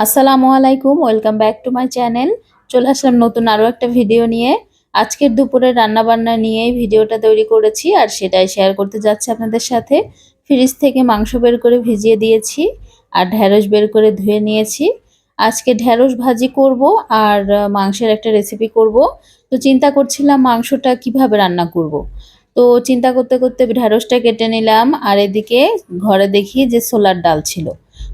আসসালামু আলাইকুম, welcome back to my channel. চলে আসলাম নতুন আরও একটা ভিডিও নিয়ে। আজকের দুপুরে রান্নাবান্না নিয়েই ভিডিওটা তৈরি করেছি আর সেটাই শেয়ার করতে যাচ্ছি আপনাদের সাথে। ফ্রিজ থেকে মাংস বের করে ভিজিয়ে দিয়েছি আর ঢ্যাঁড়স বের করে ধুয়ে নিয়েছি। আজকে ঢ্যাঁড়স ভাজি করব আর মাংসের একটা রেসিপি করব। তো চিন্তা করছিলাম মাংসটা কিভাবে রান্না করব। তো চিন্তা করতে করতে ঢ্যাঁড়সটা কেটে নিলাম আর এদিকে ঘরে দেখি যে ছোলার ডাল ছিল।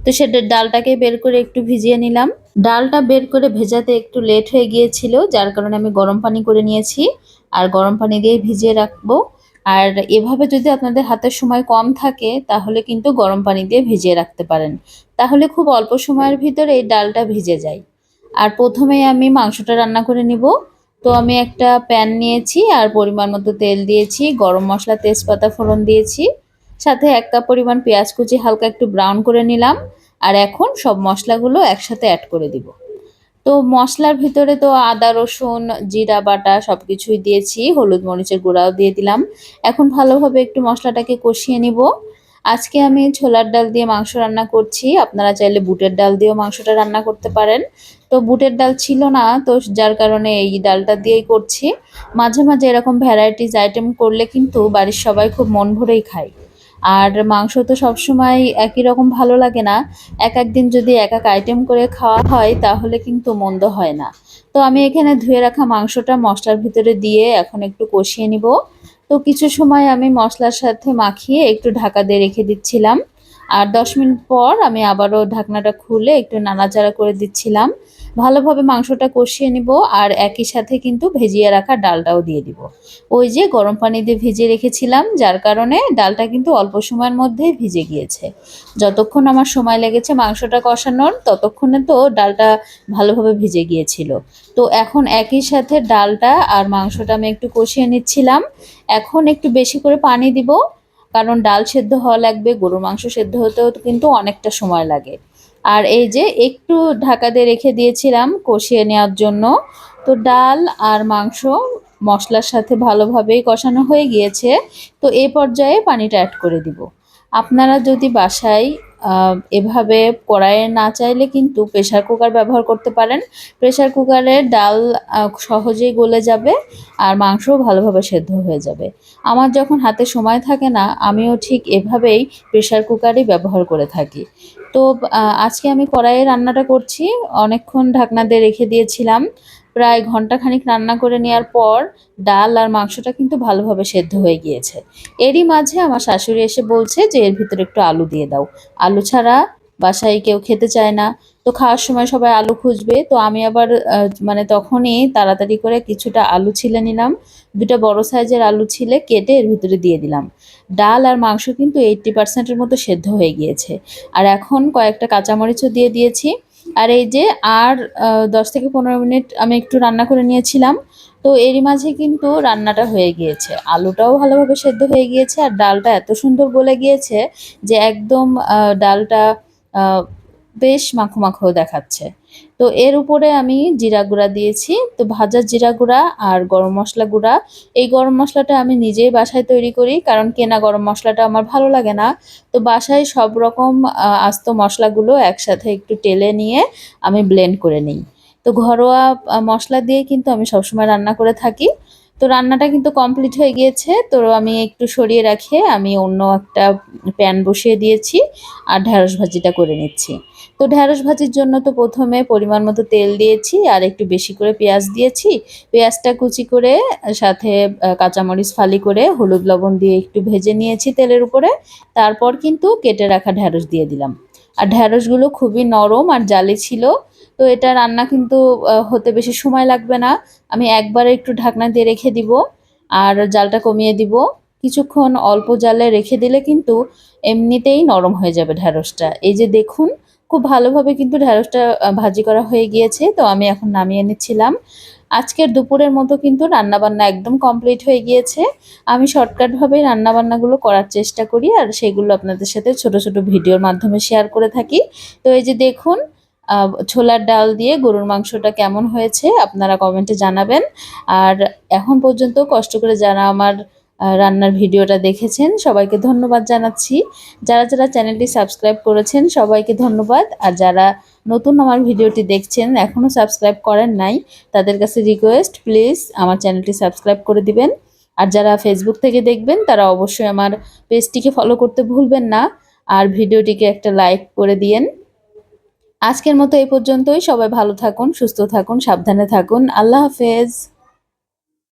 তো সেটা ডালটাকে বের করে একটু ভিজিয়ে নিলাম। ডালটা বের করে ভেজাতে একটু লেট হয়ে গিয়েছিল, যার কারণে আমি গরম পানি করে নিয়েছি আর গরম পানি দিয়ে ভিজিয়ে রাখবো। আর এভাবে যদি আপনাদের হাতের সময় কম থাকে তাহলে কিন্তু গরম পানি দিয়ে ভিজিয়ে রাখতে পারেন, তাহলে খুব অল্প সময়ের ভিতরে এই ডালটা ভিজে যায়। আর প্রথমেই আমি মাংসটা রান্না করে নিব। তো আমি একটা প্যান নিয়েছি আর পরিমাণ মতো তেল দিয়েছি, গরম মশলা তেজপাতা ফোড়ন দিয়েছি, সাথে 1 কাপ পরিমাণ পেঁয়াজ কুচি হালকা একটু ব্রাউন করে নিলাম। আর এখন সব মশলাগুলো একসাথে অ্যাড করে দিব। তো মশলার ভিতরে তো আদা রসুন জিরা বাটা সবকিছুই দিয়েছি, হলুদ মরিচের গুঁড়াও দিয়ে দিলাম। এখন ভালোভাবে একটু মশলাটাকে কষিয়ে নিব। আজকে আমি ছোলার ডাল দিয়ে মাংস রান্না করছি, আপনারা চাইলে বুটের ডাল দিয়েও মাংসটা রান্না করতে পারেন। তো বুটের ডাল ছিল না, তো যার কারণে এই ডালটা দিয়েই করছি। মাঝে মাঝে এরকম ভ্যারাইটিস আইটেম করলে কিন্তু বাড়ির সবাই খুব মন ভরেই খায়। আর মাংস তো সবসময় একই রকম ভালো লাগে না, এক একদিন যদি এক এক আইটেম করে খাওয়া হয় তাহলে কিন্তু মন্দ হয় না। তো আমি এখানে ধুয়ে রাখা মাংসটা মশলার ভিতরে দিয়ে এখন একটু কষিয়ে নিব। তো কিছু সময় আমি মশলার সাথে মাখিয়ে একটু ঢাকা দিয়ে রেখে দিচ্ছিলাম। আর 10 মিনিট পর আমি আবারও ঢাকনাটা খুলে একটু নাড়াচাড়া করে দিচ্ছিলাম। ভালোভাবে মাংসটা কষিয়ে নিব আর একই সাথে কিন্তু ভেজিয়ে রাখা ডালটাও দিয়ে দিব। ওই যে গরম পানি দিয়ে ভিজিয়ে রেখেছিলাম, যার কারণে ডালটা কিন্তু অল্প সময়ের মধ্যেই ভিজে গিয়েছে। যতক্ষণ আমার সময় লেগেছে মাংসটা কষানোর, ততক্ষণে তো ডালটা ভালোভাবে ভিজে গিয়েছিল। তো এখন একই সাথে ডালটা আর মাংসটা আমি একটু কষিয়ে নিচ্ছিলাম। এখন একটু বেশি করে পানি দিব, কারণ ডাল সেদ্ধ হওয়া লাগবে, গরুর মাংস সেদ্ধ হতেও কিন্তু অনেকটা সময় লাগে। আর এই যে একটু ঢাকা দিয়ে রেখে দিয়েছিলাম কষিয়ে নেওয়ার জন্য। তো ডাল আর মাংস মশলার সাথে ভালোভাবেই কষানো হয়ে গিয়েছে। তো এই পর্যায়ে পানিটা অ্যাড করে দিব। আপনারা যদি বাসায় এভাবে কড়াইয়ে না চাইলে কিন্তু প্রেসার কুকার ব্যবহার করতে পারেন। প্রেসার কুকারে ডাল সহজেই গলে যাবে আর মাংসও ভালোভাবে সেদ্ধ হয়ে যাবে। আমার যখন হাতে সময় থাকে না, আমিও ঠিক এভাবেই প্রেসার কুকারই ব্যবহার করে থাকি। তো আজকে আমি কড়াইয়ে রান্নাটা করছি, অনেকক্ষণ ঢাকনা দিয়ে রেখে দিয়েছিলাম। প্রায় ঘন্টাখানিক রান্না করে নেওয়ার পর ডাল আর মাংসটা কিন্তু ভালোভাবে সেদ্ধ হয়ে গিয়েছে। এরই মাঝে আমার শাশুড়ি এসে বলছে যে এর ভিতরে একটু আলু দিয়ে দাও। আলু ছাড়া বাসায় কেউ খেতে চায় না। তো খাওয়ার সময় সবাই আলু খুঁজবে। তো আমি আবার মানে তখনই তাড়াতাড়ি করে কিছুটা আলু ছিলে নিলাম। 2টা বড় সাইজের আলু ছিলে কেটে এর ভিতরে দিয়ে দিলাম। ডাল আর মাংস কিন্তু 80% এর মতো সেদ্ধ হয়ে গিয়েছে। আর এখন কয়েকটা কাঁচামরিচও দিয়ে দিয়েছি। আর এই যে আর 10 থেকে 15 মিনিট আমি একটু রান্না করে নিয়েছিলাম। তো এরই মাঝে কিন্তু রান্নাটা হয়ে গিয়েছে। আলুটাও ভালোভাবে সেদ্ধ হয়ে গিয়েছে আর ডালটা এত সুন্দর গলে গিয়েছে যে একদম ডালটা আ বেশ মাখো, মাখো দেখাচ্ছে। তো এর উপরে আমি জিরা গুঁড়া দিয়েছি। তো ভাজা জিরা গুঁড়া আর গরম মসলা গুঁড়া। এই গরম মসলাটা আমি নিজেই বাসায় তৈরি করি, কারণ কেনা গরম মসলাটা আমার ভালো লাগে না। তো বাসায় সব রকম আস্ত মসলাগুলো একসাথে একটু টেলে নিয়ে আমি ব্লেন্ড করে নিই। তো ঘরোয়া মসলা দিয়ে কিন্তু আমি সবসময় রান্না করে থাকি। তো রান্নাটা কিন্তু কমপ্লিট হয়ে গিয়েছে। তো আমি একটু সরিয়ে রেখে আমি অন্য একটা প্যান বসিয়ে দিয়েছি আর ঢেঁড়স ভাজিটা করে নিচ্ছি। তো ঢেঁড়স ভাজির জন্য তো প্রথমে পরিমাণ মতো তেল দিয়েছি আর একটু বেশি করে পেঁয়াজ দিয়েছি। পেঁয়াজটা কুচি করে সাথে কাঁচামরিচ ফালি করে হলুদ লবণ দিয়ে একটু ভেজে নিয়েছি তেলের উপরে। তারপর কিন্তু কেটে রাখা ঢেঁড়স দিয়ে দিলাম। আর ঢেঁড়সগুলো খুবই নরম আর জালি ছিল। তো এটা রান্না কিন্তু হতে বেশি সময় লাগবে না। আমি একবারে একটু ঢাকনা দিয়ে রেখে দিব আর জালটা কমিয়ে দিব। কিছুক্ষণ অল্প জালে রেখে দিলে কিন্তু এমনিতেই নরম হয়ে যাবে ঢেঁড়সটা। এই যে দেখুন, খুব ভালোভাবে কিন্তু ঢেঁড়সটা ভাজি করা হয়ে গিয়েছে। তো আমি এখন নামিয়ে নিচ্ছিলাম। আজকের দুপুরের মতো কিন্তু রান্নাবান্না একদম কমপ্লিট হয়ে গিয়েছে। আমি শর্টকাটভাবেই রান্নাবান্নাগুলো করার চেষ্টা করি আর সেগুলো আপনাদের সাথে ছোট, ছোট ভিডিওর মাধ্যমে শেয়ার করে থাকি। তো এই যে দেখুন, ছোলার ডাল দিয়ে গরুর মাংসটা কেমন হয়েছে আপনারা কমেন্টে জানাবেন। আর এখন পর্যন্ত কষ্ট করে যারা আমার রান্নার ভিডিওটা দেখেছেন সবাইকে ধন্যবাদ জানাচ্ছি। যারা চ্যানেলটি সাবস্ক্রাইব করেছেন সবাইকে ধন্যবাদ। আর যারা নতুন আমার ভিডিওটি দেখছেন এখনও সাবস্ক্রাইব করেন নাই, তাদের কাছে রিকোয়েস্ট প্লিজ আমার চ্যানেলটি সাবস্ক্রাইব করে দিবেন। আর যারা ফেসবুক থেকে দেখবেন তারা অবশ্যই আমার পেজটিকে ফলো করতে ভুলবেন না, আর ভিডিওটিকে একটা লাইক করে দিয়েন। আজকের মতো এই পর্যন্তই। সবাই ভালো থাকুন, সুস্থ থাকুন, সাবধানে থাকুন। আল্লাহ হাফেজ।